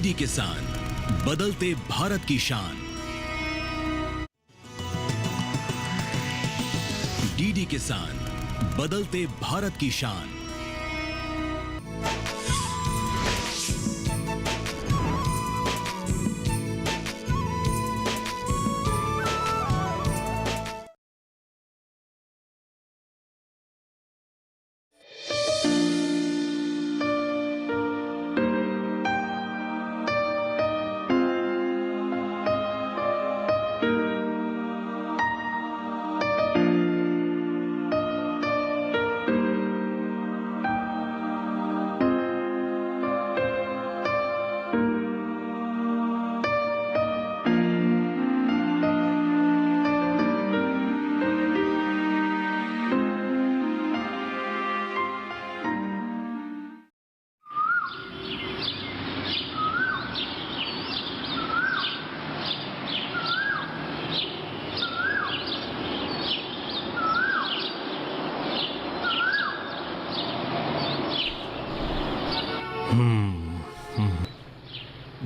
DD किसान, बदलते भारत की शान। डीडी किसान, बदलते भारत की शान।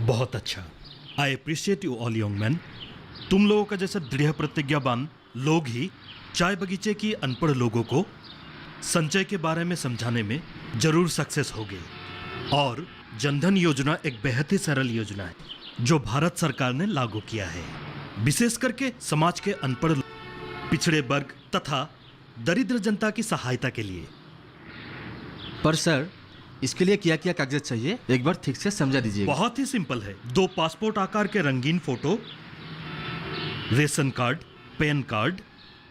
बहुत अच्छा। I appreciate you all young man. तुम लोगों का जैसा दृढ़ प्रतिज्ञावान लोग ही चाय बगीचे की अनपढ़ लोगों को संचय के बारे में समझाने में जरूर सक्सेस होगे। और जनधन योजना एक बेहद ही सरल योजना है जो भारत सरकार ने लागू किया है, विशेष करके समाज के अनपढ़, पिछड़े वर्ग तथा दरिद्र जनता की सहायता के लिए। पर सर, इसके लिए क्या क्या कागजात चाहिए, एक बार ठीक से समझा दीजिए। बहुत ही सिंपल है। 2 पासपोर्ट आकार के रंगीन photo, ration card, PAN card,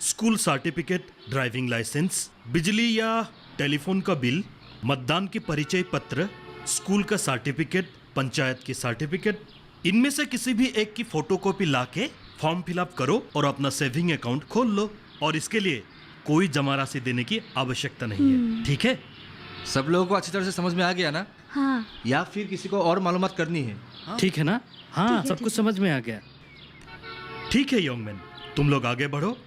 school certificate, driving licence, बिजली या टेलीफोन का बिल, मतदान की परिचय पत्र, स्कूल का सर्टिफिकेट, पंचायत की सर्टिफिकेट, इनमें से किसी भी एक की फोटोकॉपी लाके फॉर्म फिलअप करो और अपना सेविंग अकाउंट खोल लो। और इसके लिए कोई जमा राशि देने की आवश्यकता नहीं है। ठीक है? सब लोगों को अच्छी तरह से समझ में आ गया ना? हाँ। या फिर किसी को और मालूमात करनी है? ठीक है ना? हाँ, सब कुछ समझ में आ गया। ठीक है यंग मैन, तुम लोग आगे बढ़ो।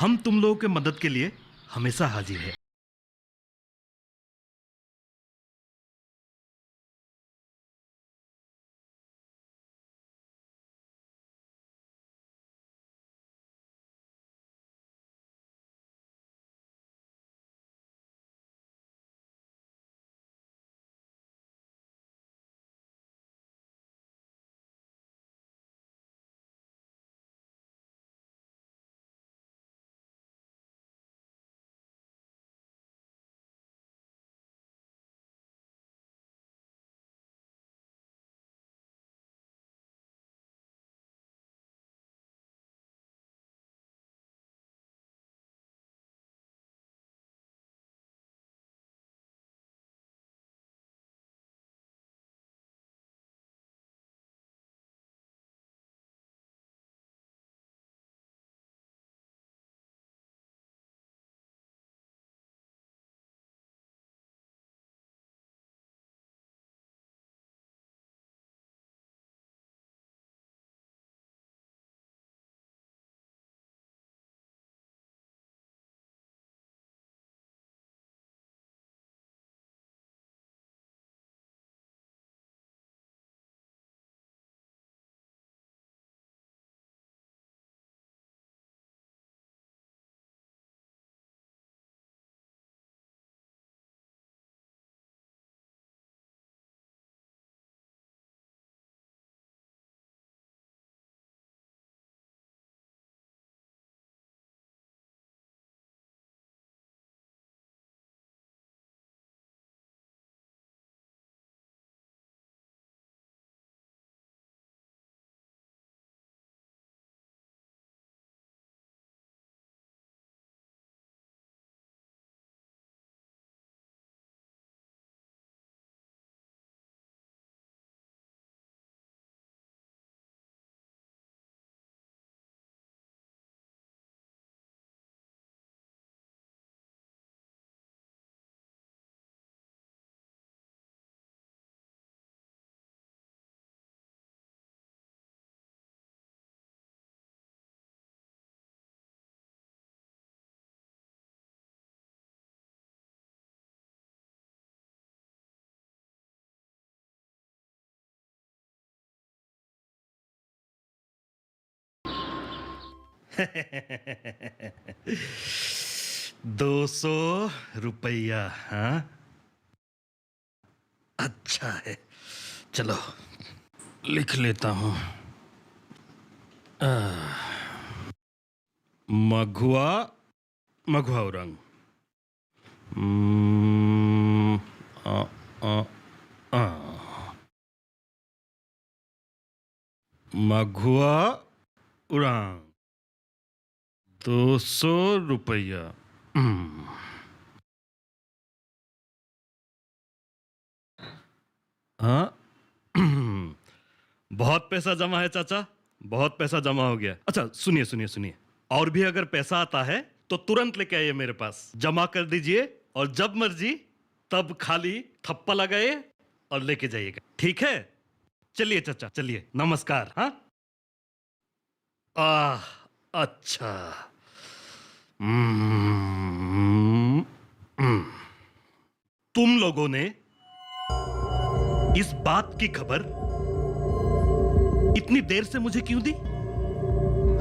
हम तुम लोगों के मदद के लिए हमेशा हाजिर है। ₹200, हाँ? अच्छा है, चलो लिख लेता हूं। मघुआ मघुआ उरंग। आ, आ, आ। मघुआ उड़ांग, ₹200। हाँ। बहुत पैसा जमा है चाचा, बहुत पैसा जमा हो गया। अच्छा सुनिए सुनिए सुनिए, और भी अगर पैसा आता है तो तुरंत लेके आइए मेरे पास, जमा कर दीजिए और जब मर्जी तब खाली थप्पा लगाइए और लेके जाइएगा, ठीक है? चलिए चाचा, चलिए, नमस्कार। हाँ। अच्छा। तुम लोगों ने इस बात की खबर इतनी देर से मुझे क्यों दी?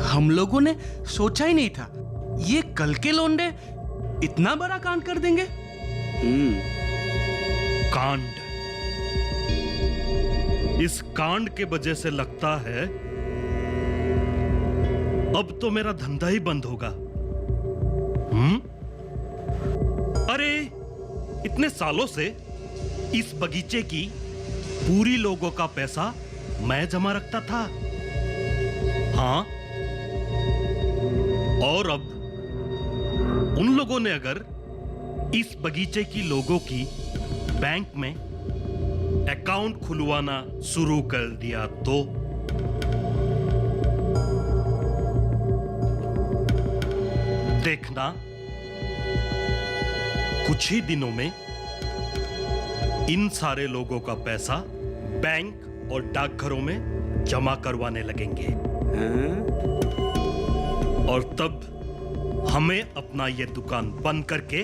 हम लोगों ने सोचा ही नहीं था ये कल के लौंडे इतना बड़ा कांड कर देंगे। कांड? इस कांड के वजह से लगता है अब तो मेरा धंधा ही बंद होगा। अरे इतने सालों से इस बगीचे की पूरी लोगों का पैसा मैं जमा रखता था। हाँ, और अब उन लोगों ने अगर इस बगीचे की लोगों की बैंक में अकाउंट खुलवाना शुरू कर दिया तो देखना, कुछ ही दिनों में इन सारे लोगों का पैसा बैंक और डाकघरों में जमा करवाने लगेंगे। और तब हमें अपना ये दुकान बंद करके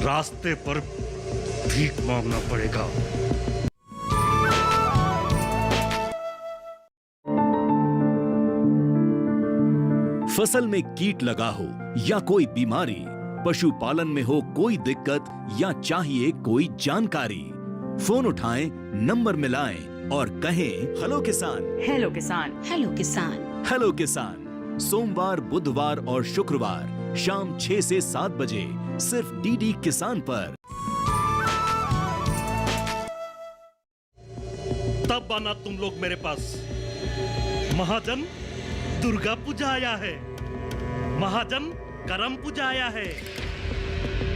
रास्ते पर भीख मांगना पड़ेगा। फसल में कीट लगा हो या कोई बीमारी, पशुपालन में हो कोई दिक्कत या चाहिए कोई जानकारी, फोन उठाएं, नंबर मिलाएं और कहें हेलो किसान। हेलो किसान। हेलो किसान। हेलो किसान, सोमवार, बुधवार और शुक्रवार शाम 6 से 7 बजे सिर्फ डीडी किसान पर। तब आना तुम लोग मेरे पास। महाजन दुर्गा पूजा आया है, महाजन करम पूजा आया है,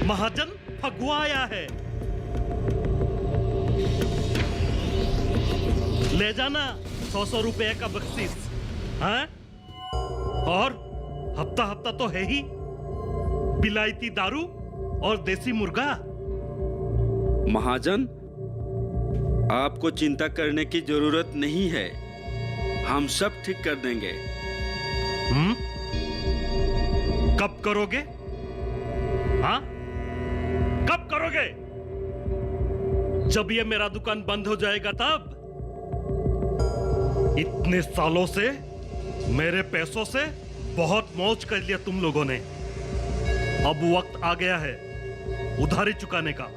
महाजन फगुआ आया है। ले जाना 100 रुपए का बख्शीश। हाँ? और हफ्ता हफ्ता तो है ही बिलायती दारू और देसी मुर्गा। महाजन, आपको चिंता करने की जरूरत नहीं है, हम सब ठीक कर देंगे। कब करोगे? हाँ? कब करोगे? जब ये मेरा दुकान बंद हो जाएगा तब। इतने सालों से मेरे पैसों से बहुत मौज कर लिया तुम लोगों ने। अब वक्त आ गया है उधारी चुकाने का।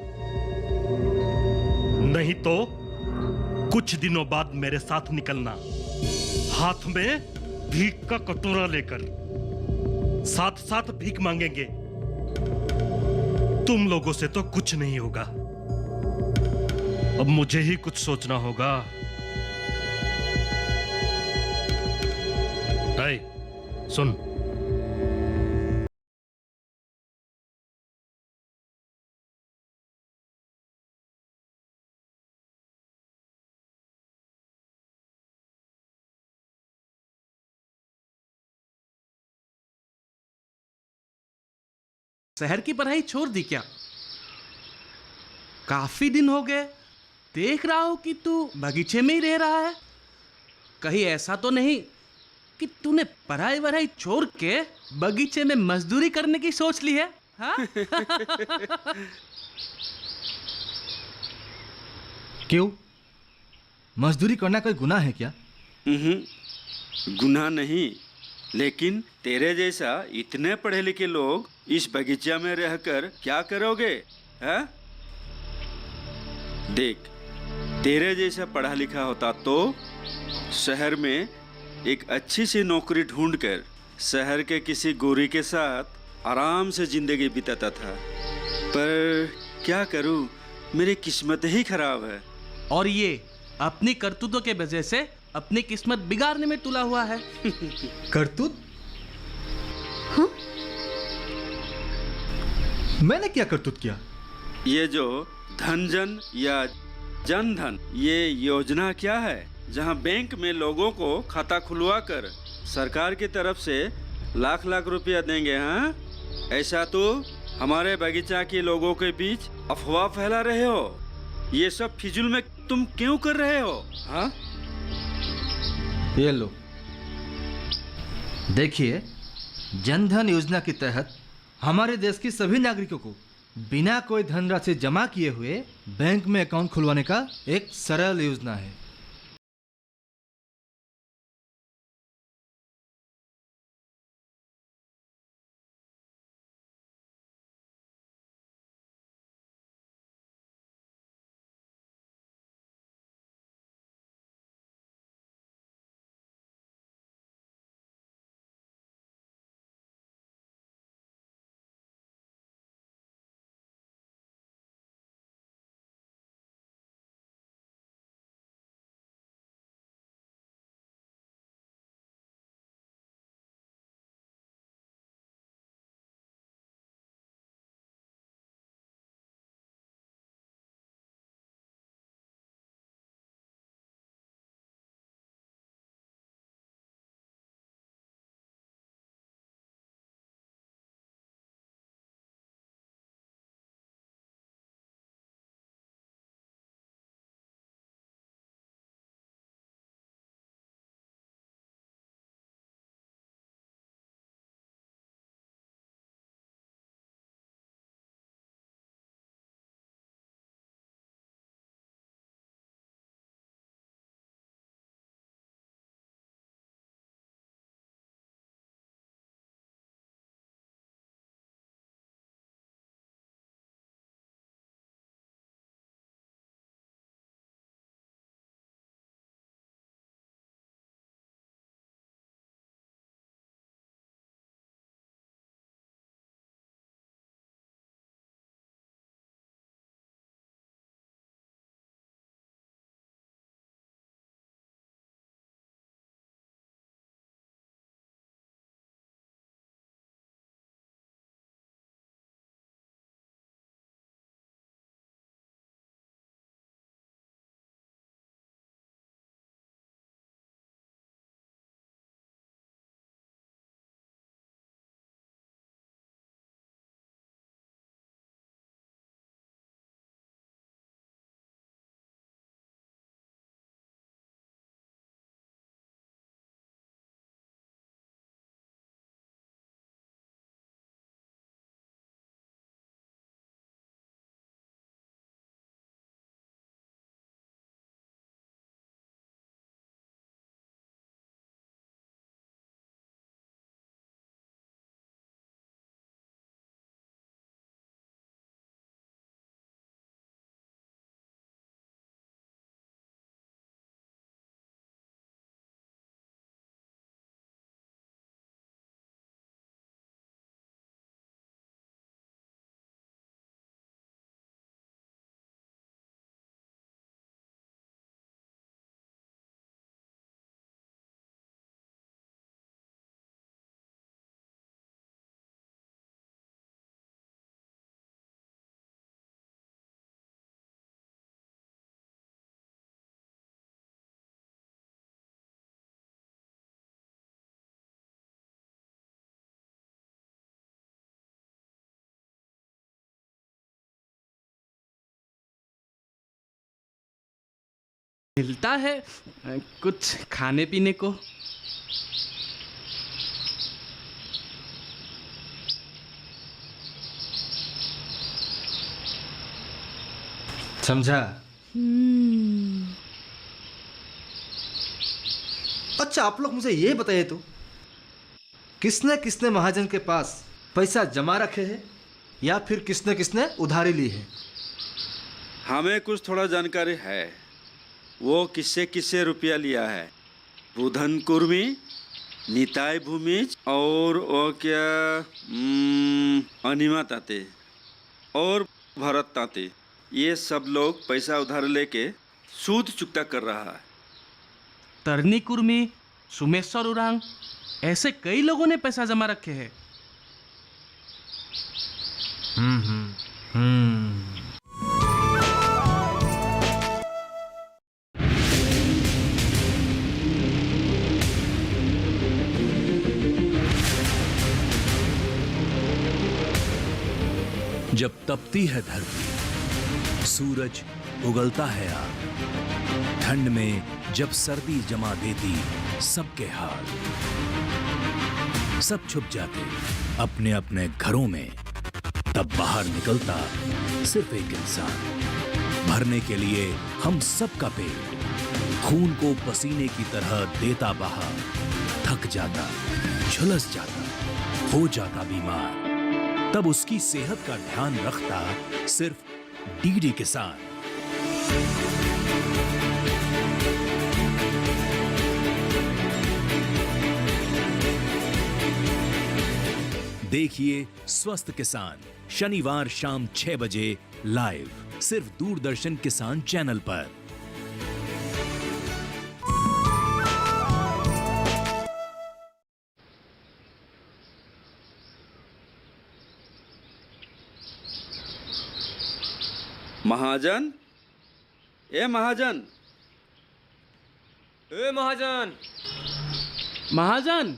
नहीं तो कुछ दिनों बाद मेरे साथ निकलना, हाथ में भीख का कटोरा लेकर। साथ साथ भीख मांगेंगे। तुम लोगों से तो कुछ नहीं होगा। अब मुझे ही कुछ सोचना होगा। सुन, शहर की पढ़ाई छोड़ दी क्या? काफी दिन हो गए, देख रहा हूं कि तू बगीचे में ही रह रहा है। कहीं ऐसा तो नहीं कि तूने पढ़ाई वढ़ाई छोड़ के बगीचे में मजदूरी करने की सोच ली है? हाँ? क्यों? मजदूरी करना कोई गुनाह है क्या? गुनाह नहीं, लेकिन तेरे जैसा इतने पढ़े लिखे लोग इस बगीचा में रहकर क्या करोगे, हैं? देख, तेरे जैसा पढ़ा लिखा होता तो शहर में एक अच्छी सी नौकरी ढूंढकर शहर के किसी गोरी के साथ आराम से जिंदगी बिताता था। पर क्या करूं, मेरी किस्मत ही खराब है। और ये अपनी करतूतों के वजह से अपनी किस्मत बिगाड़ने में तुला हुआ है। करतूत? मैंने क्या करतूत किया? ये जो धन या जन धन, ये योजना क्या है जहां बैंक में लोगों को खाता खुलवा कर सरकार की तरफ से लाख लाख रुपया देंगे, हाँ? ऐसा तो हमारे बगीचा के लोगों के बीच अफवाह फैला रहे हो। ये सब फिजूल में तुम क्यों कर रहे हो, हाँ? ये लो, देखिए, जनधन योजना के तहत हमारे देश के सभी नागरिकों को बिना कोई धनराशि जमा किए हुए बैंक में अकाउंट खुलवाने का एक सरल योजना है। मिलता है कुछ खाने पीने को। समझा? अच्छा, आप लोग मुझे ये बताइए तो, किसने किसने महाजन के पास पैसा जमा रखे हैं या फिर किसने किसने उधारी ली है? हमें कुछ थोड़ा जानकारी है। वो किससे किससे रुपया लिया है? बुधन कुर्मी, निताई भूमिज और वो क्या अनिमा ताते और भरत ताते, ये सब लोग पैसा उधार लेके सूद चुकता कर रहा है। तरनी कुर्मी, सुमेश्वर उरांग, ऐसे कई लोगों ने पैसा जमा रखे हैं। जब तपती है धरती, सूरज उगलता है आग, ठंड में जब सर्दी जमा देती सबके हाल, सब छुप जाते अपने अपने घरों में, तब बाहर निकलता सिर्फ एक इंसान, भरने के लिए हम सबका पेट, खून को पसीने की तरह देता बहा, थक जाता, झुलस जाता, हो जाता बीमार, तब उसकी सेहत का ध्यान रखता सिर्फ डीडी किसान। देखिए स्वस्थ किसान शनिवार शाम 6 बजे लाइव सिर्फ दूरदर्शन किसान चैनल पर। महाजन, ए महाजन, ए महाजन, महाजन,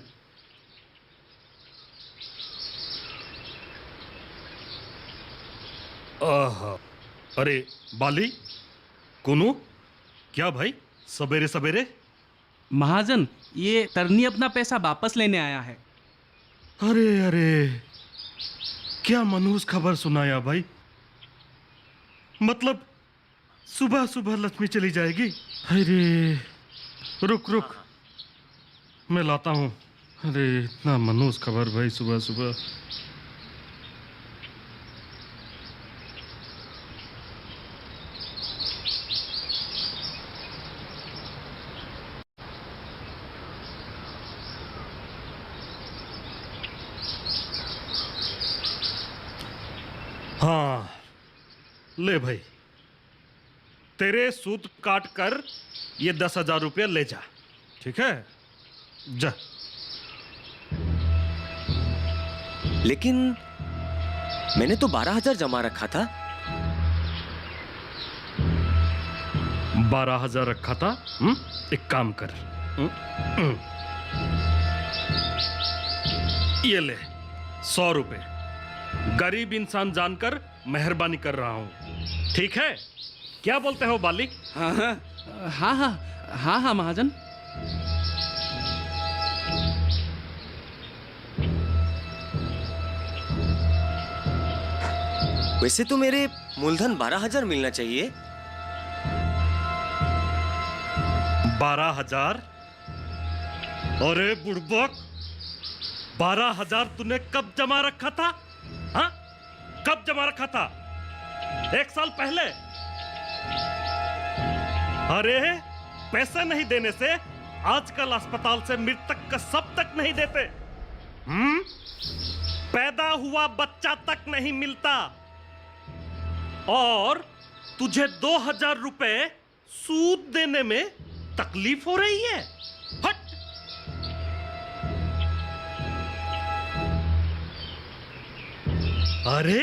आहा, अरे बाली, कुनू, क्या भाई सवेरे सवेरे? महाजन, ये तरनी अपना पैसा वापस लेने आया है। अरे अरे, क्या मनहूस खबर सुनाया भाई। मतलब सुबह सुबह लक्ष्मी चली जाएगी? अरे रुक रुक, मैं लाता हूँ। अरे इतना मनहूस खबर भाई सुबह सुबह। हाँ ले भाई, तेरे सूद काट कर ये 10,000 रुपया ले जा, ठीक है? जा। लेकिन मैंने तो 12,000 जमा रखा था। 12,000 रखा था? एक काम कर, ये ले 100 रुपए। गरीब इंसान जानकर मेहरबानी कर रहा हूं, ठीक है? क्या बोलते हो बाली? हाँ हाँ हाँ हाँ हाँ हाँ महाजन। वैसे तो मेरे मूलधन 12,000 मिलना चाहिए। 12,000? अरे बुड़बक, 12,000 तूने कब जमा रखा था? हाँ, कब जमा रखा था? 1 साल पहले? अरे पैसे नहीं देने से आजकल अस्पताल से मृतक का सब तक नहीं देते। पैदा हुआ बच्चा तक नहीं मिलता, और तुझे 2,000 रुपए सूद देने में तकलीफ हो रही है? हट! अरे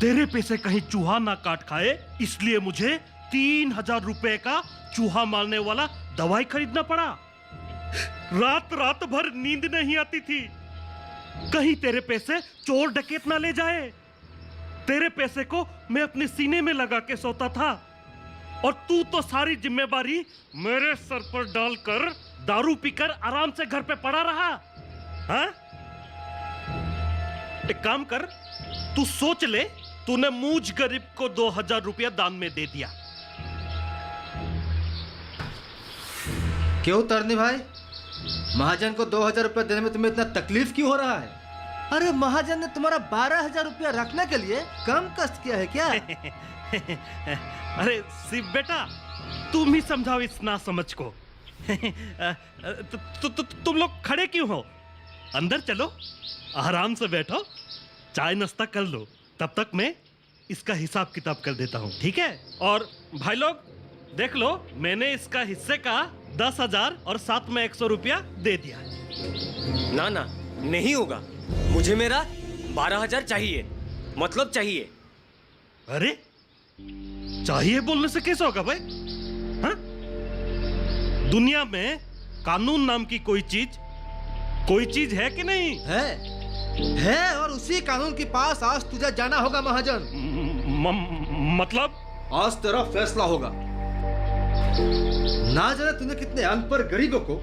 तेरे पैसे कहीं चूहा ना काट खाए, इसलिए मुझे 3,000 रुपए का चूहा मारने वाला दवाई खरीदना पड़ा। रात रात भर नींद नहीं आती थी, कहीं तेरे पैसे चोर डकैत ना ले जाए। तेरे पैसे को मैं अपने सीने में लगा के सोता था, और तू तो सारी जिम्मेवारी मेरे सर पर डालकर दारू पीकर आराम से घर पे पड़ा रहा। हाँ? एक काम कर, तू सोच ले, तूने मूझ गरीब को 2,000 रुपया दान में दे दिया। क्यों तरनी भाई, महाजन को 2,000 रुपया देने में तुम्हें इतना तकलीफ क्यों हो रहा है? अरे महाजन ने तुम्हारा 12,000 रुपया रखने के लिए कम कष्ट किया है क्या? अरे शिव बेटा, तुम ही समझाओ इस ना समझ को। तुम लोग खड़े क्यों हो? अंदर चलो, आराम से बैठो, चाय नाश्ता कर लो। तब तक मैं इसका हिसाब किताब कर देता हूँ, ठीक है? और भाई लोग देख लो, मैंने इसका हिस्से का 10,000 और साथ में 100 रुपया दे दिया। ना ना, नहीं होगा। मुझे मेरा 12,000 चाहिए, मतलब चाहिए। अरे चाहिए बोलने से कैसे होगा भाई? हाँ? दुनिया में कानून नाम की कोई चीज है कि नहीं? है, और उसी कानून के पास आज तुझे जाना होगा महाजन। मतलब? आज तेरा फैसला होगा। ना जाने तूने कितने अनपढ़ गरीबों को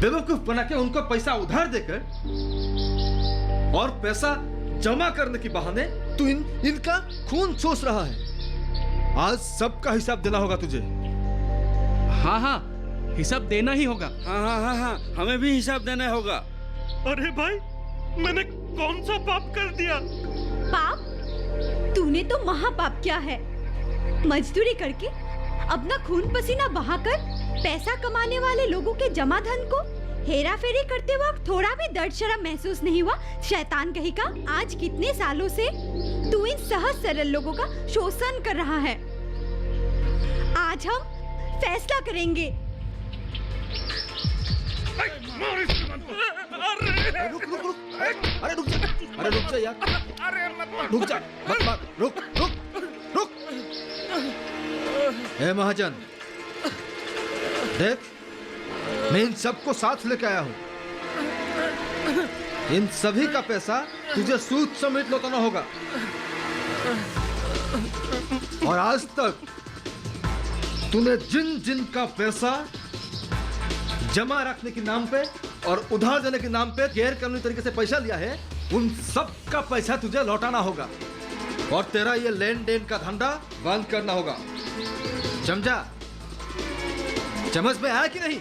बेवकूफ बना के उनको पैसा उधार देकर और पैसा जमा करने के बहाने तू इनका खून चूस रहा है। आज सबका हिसाब देना होगा तुझे। हाँ हाँ, हिसाब देना ही होगा। हाँ हाँ हाँ हाँ, हमें भी हिसाब देना होगा। अरे भाई, मैंने कौन सा पाप कर दिया? पाप? तूने तो महापाप किया है। मजदूरी करके अपना खून पसीना बहाकर पैसा कमाने वाले लोगों के जमा धन को हेरा फेरी करते वक्त थोड़ा भी दर्द शर्म महसूस नहीं हुआ? शैतान कहीं का, आज कितने सालों से तू इन सहज सरल लोगों का शोषण कर रहा है। आज हम फैसला करेंगे। अरे रुक जा यार, रुक जा, मत, रुक। ए महाजन, देख, मैं इन सबको साथ लेके आया हूँ। इन सभी का पैसा तुझे सूद समेत लौटाना होगा। और आज तक तूने जिन का पैसा जमा रखने के नाम पे और उधार देने के नाम पे गैर कानूनी तरीके से पैसा लिया है, उन सब का पैसा तुझे लौटाना होगा। और तेरा ये लेन देन का धंधा बंद करना होगा, समझा? समझ में आया कि नहीं?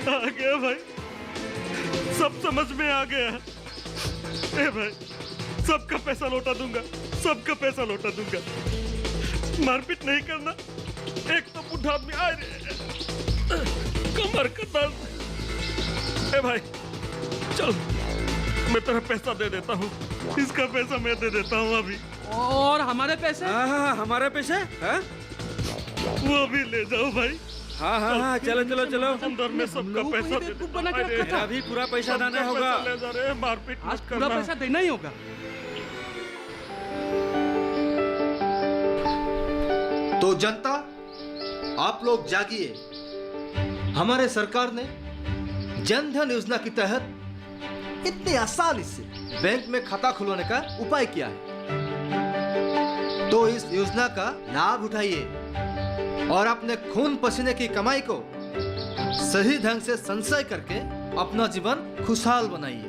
आ गया भाई, सब समझ में आ गया। ए भाई, सबका पैसा लौटा दूंगा, सबका पैसा लौटा दूंगा। मारपीट नहीं करना। एक तो बुढ़ा आदमी, कमर का दर्द। ए भाई चल, मैं तेरा पैसा दे देता हूँ। इसका पैसा मैं दे देता हूँ अभी। और हमारे पैसे? हाँ, हमारे पैसे? हाँ? वो भी ले जाओ भाई। हाँ हाँ हाँ, चलो। अंदर में सबका पैसा दे बेवकूफ बना के रखा था। अभी पूरा पैसा देना होगा। ले जा रहे हैं, मारपीट आज मत पूरा करना। पैसा देना ही होगा। तो जनता, आप लोग जागिए। हमारे सरकार ने जनधन योजना के तहत इतनी आसानी से बैंक में खाता खुलवाने का उपाय किया है। तो इस योजना का लाभ उठाइए और अपने खून पसीने की कमाई को सही ढंग से संचय करके अपना जीवन खुशहाल बनाइए।